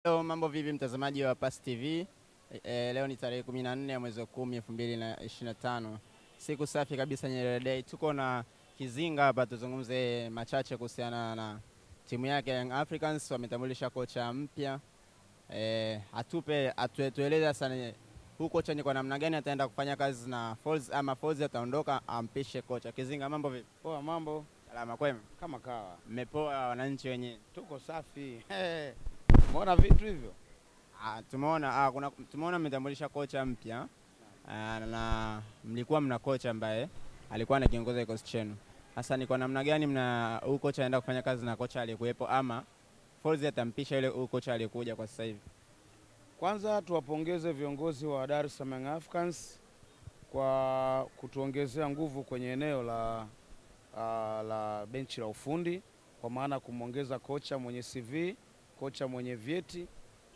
Hello, mambo vipi mtazamaji wa Pass TV. Leo ni tarehe 14 ya mwezi wa 10 2025. Siku safi kabisa, Nyerere Day. Tuko na Kizinga hapa tuzungumze machache kuhusiana na timu yake Young Africans. Wametambulisha kocha mpya. Atueleze sana huko kocha ni kwa namna gani ataenda kufanya kazi na Folz, ama Folz ataondoka ampishe kocha. Kizinga, mambo vipi? Poa, mambo. Salama kwema? Kama kawa. Mmepoa wananchi wenyewe? Tuko safi. Umeona vitu hivyo? Tumeona mmetambulisha kocha mpya. Na mlikuwa mna kocha ambaye alikuwa anakiongoza kikosi chenu. Sasa ni kwa namna gani huyu kocha anaenda kufanya kazi na kocha aliyekuepo, ama Folz atampisha yule kocha aliyekuja kwa sasa hivi? Kwanza tuwapongeze viongozi wa Dar es Salaam Young Africans kwa kutuongezea nguvu kwenye eneo la benchi la ufundi, kwa maana kumwongeza kocha mwenye CV, kocha mwenye vyeti,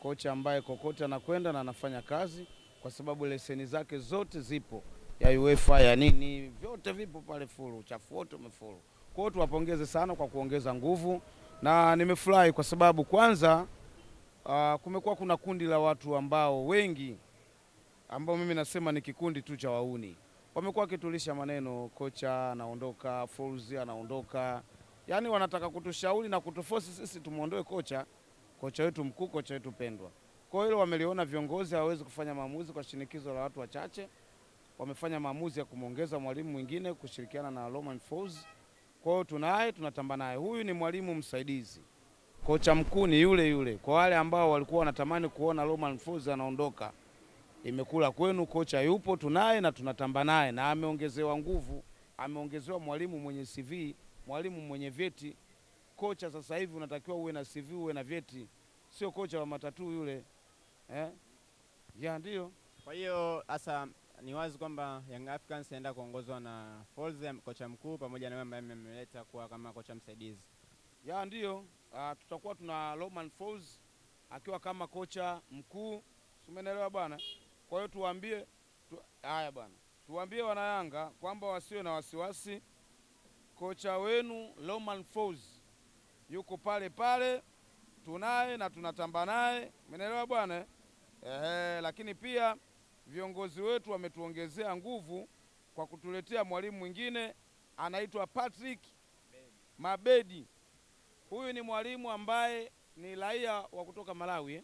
kocha ambaye kokote anakwenda na anafanya kazi, kwa sababu leseni zake zote zipo, ya UEFA ya nini, vyote vipo pale full, uchafu wote umefulu. Kwa hiyo tuwapongeze sana kwa kuongeza nguvu, na nimefurahi kwa sababu kwanza kumekuwa kuna kundi la watu ambao wengi, ambao mimi nasema ni kikundi tu cha wauni, wamekuwa wakitulisha maneno, kocha anaondoka, Folz anaondoka. Yaani wanataka kutushauri na kutuforce sisi tumuondoe kocha wetu mkuu, kocha wetu pendwa. Kwa hiyo wameliona viongozi hawawezi kufanya maamuzi kwa shinikizo la watu wachache. Wamefanya maamuzi ya kumongeza mwalimu mwingine kushirikiana na Romain Folz. Kwa hiyo tunatamba naye. Huyu ni mwalimu msaidizi. Kocha mkuu ni yule yule. Kwa wale ambao walikuwa wanatamani kuona Romain Folz anaondoka, imekula kwenu, kocha yupo, tunaye na tunatamba naye, na ameongezewa nguvu, ameongezewa mwalimu mwenye CV, mwalimu mwenye vyeti. Kocha sasa hivi unatakiwa uwe na CV, uwe na vyeti, sio kocha wa matatu yule. Ya ndio. Kwa hiyo sasa ni wazi kwamba Young Africans anaenda kuongozwa na Folz, kocha mkuu, pamoja na wewe ambaye mmemleta kuwa kama kocha msaidizi. Ya ndio. Tutakuwa tuna Romain Folz akiwa kama kocha mkuu. Umeelewa bwana? Kwa hiyo tuwaambie wana Yanga kwamba wasiwe na wasiwasi. Kocha wenu Romain Folz yuko pale pale, tunaye na tunatamba naye. Umeelewa bwana? Lakini pia viongozi wetu wametuongezea nguvu kwa kutuletea mwalimu mwingine, anaitwa Patrick Mabedi. Huyu ni mwalimu ambaye ni raia wa kutoka Malawi.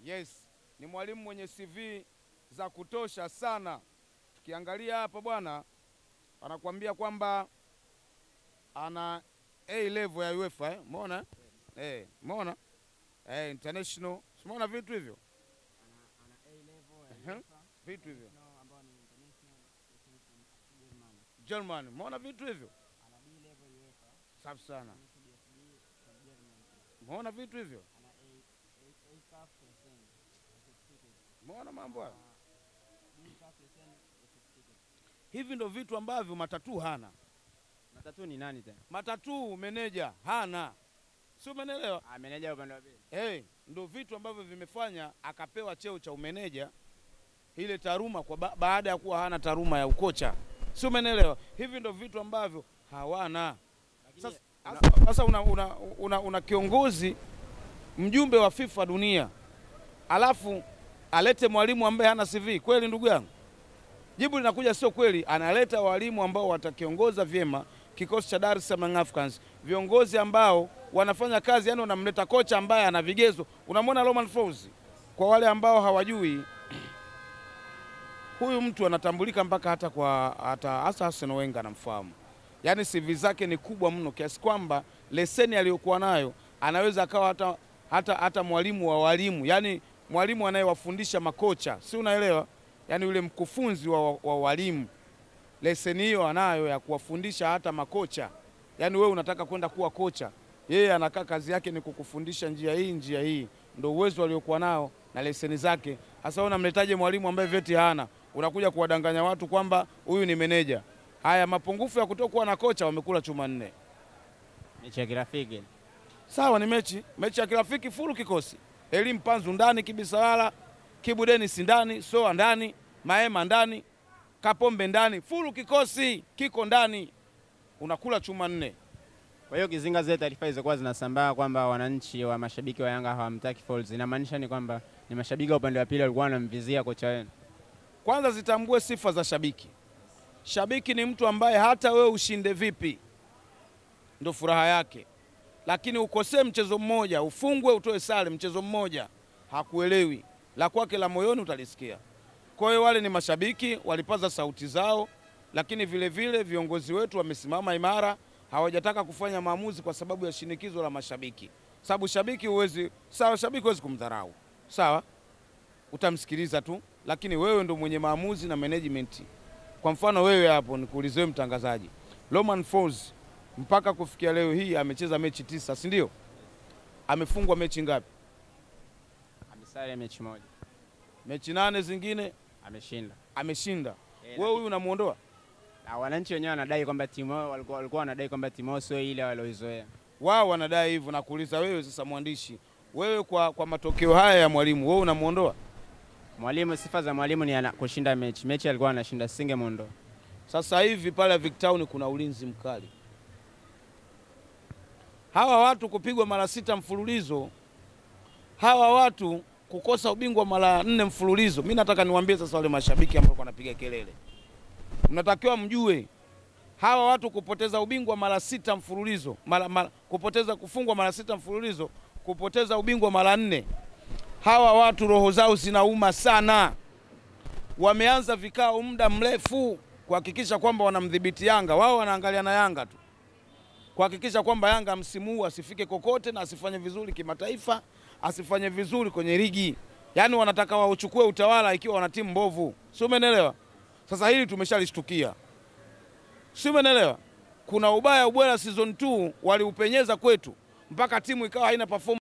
Yes, ni mwalimu mwenye CV za kutosha sana. Tukiangalia hapa bwana, anakuambia kwamba ana A level ya UEFA, umeona? Umeona? International. Umeona vitu hivyo? Ana A level ya UEFA. Vitu hivyo. Ambao ni international German. German. Umeona vitu hivyo? Ana B level UEFA. Safi sana. Umeona vitu hivyo? Ana A CAF certificate. Umeona mambo haya? Hivi ndo vitu ambavyo matatu hana. Matatu ni nani tena? Matatu meneja hana. Si umeelewa? Meneja upande wa pili. Ndo vitu ambavyo vimefanya akapewa cheo cha umeneja, ile taaluma, kwa baada ya kuwa hana taaluma ya ukocha. Si umeelewa? Hivi ndo vitu ambavyo hawana. Sasa una kiongozi mjumbe wa FIFA dunia, alafu alete mwalimu ambaye hana CV? Kweli ndugu yangu? Jibu linakuja sio kweli. Analeta walimu ambao watakiongoza vyema kikosi cha Dar es Salaam Young Africans, viongozi ambao wanafanya kazi. Yani unamleta kocha ambaye ana vigezo. Unamwona Romain Folz, kwa wale ambao hawajui, huyu mtu anatambulika mpaka hata Arsene Wenger anamfahamu. Yani CV zake ni kubwa mno kiasi kwamba leseni aliyokuwa nayo anaweza akawa hata mwalimu wa walimu, yani mwalimu anayewafundisha makocha, si unaelewa? Yani yule mkufunzi wa walimu, leseni hiyo anayo ya kuwafundisha hata makocha. Yani wewe unataka kwenda kuwa kocha, yeye anakaa kazi yake ni kukufundisha njia hii. Ndio uwezo aliokuwa nao na leseni zake. Sasa unamletaje mwalimu ambaye vyeti hana? Unakuja kuwadanganya watu kwamba huyu ni meneja. Haya mapungufu ya kutokuwa na kocha, wamekula chuma 4. Mechi ya kirafiki. Sawa, ni mechi ya kirafiki, full kikosi. Elim Panzu ndani, Kibisawala, Kibu Dennis ndani, Soa ndani, Maema ndani, Kapombe ndani, full kikosi kiko ndani. Unakula chuma 4. Kwa hiyo kizinga zile taarifa zilizokuwa zinasambaa kwamba wananchi wa mashabiki wa Yanga hawamtaki Folz, inamaanisha ni kwamba ni mashabiki wa upande wa pili walikuwa wanamvizia kocha wenu? Kwanza zitambue sifa za shabiki. Shabiki ni mtu ambaye hata wewe ushinde vipi ndio furaha yake, lakini ukosee mchezo mmoja, ufungwe utoe sare mchezo mmoja, hakuelewi. La kwake la moyoni utalisikia. Kwa hiyo wale ni mashabiki, walipaza sauti zao, lakini vile vile viongozi wetu wamesimama imara, hawajataka kufanya maamuzi kwa sababu ya shinikizo la mashabiki. Sababu shabiki huwezi kumdharau. Sawa? Utamsikiliza tu, lakini wewe ndo mwenye maamuzi na management. Kwa mfano wewe hapo nikuulize wewe mtangazaji. Romain Folz mpaka kufikia leo hii amecheza mechi 9, si ndio? Amefungwa mechi ngapi? Amesare mechi moja. Mechi 8 zingine ameshinda. Wewe huyu unamuondoa? Na wananchi wenyewe wanadai kwamba timu walikuwa wanadai kwamba timu sio ile walioizoea. Wao wanadai hivyo, na kuuliza wewe sasa mwandishi, wewe kwa matokeo haya ya mwalimu, wewe unamuondoa? Mwalimu, sifa za mwalimu ni kushinda mechi. Mechi alikuwa anashinda, singemuondoa. Sasa hivi pale Victown kuna ulinzi mkali. Hawa watu kupigwa mara 6 mfululizo, hawa watu kukosa ubingwa mara 4 mfululizo. Mimi nataka niwaambie sasa wale mashabiki ambao wanapiga kelele, mnatakiwa mjue hawa watu kupoteza ubingwa mara 6 mfululizo, kufungwa mara 6 mfululizo, kupoteza ubingwa mara 4. Hawa watu roho zao zinauma sana. Wameanza vikao muda mrefu kuhakikisha kwamba wanamdhibiti Yanga. Wao wanaangalia na Yanga tu, kuhakikisha kwamba Yanga msimu huu asifike kokote na asifanye vizuri kimataifa, asifanye vizuri kwenye ligi. Yaani wanataka wauchukue utawala ikiwa wana timu mbovu. Sio, umeelewa? Sasa hili tumeshalishtukia. Sio, umeelewa? Kuna ubaya ubwela season 2 waliupenyeza kwetu mpaka timu ikawa haina performance.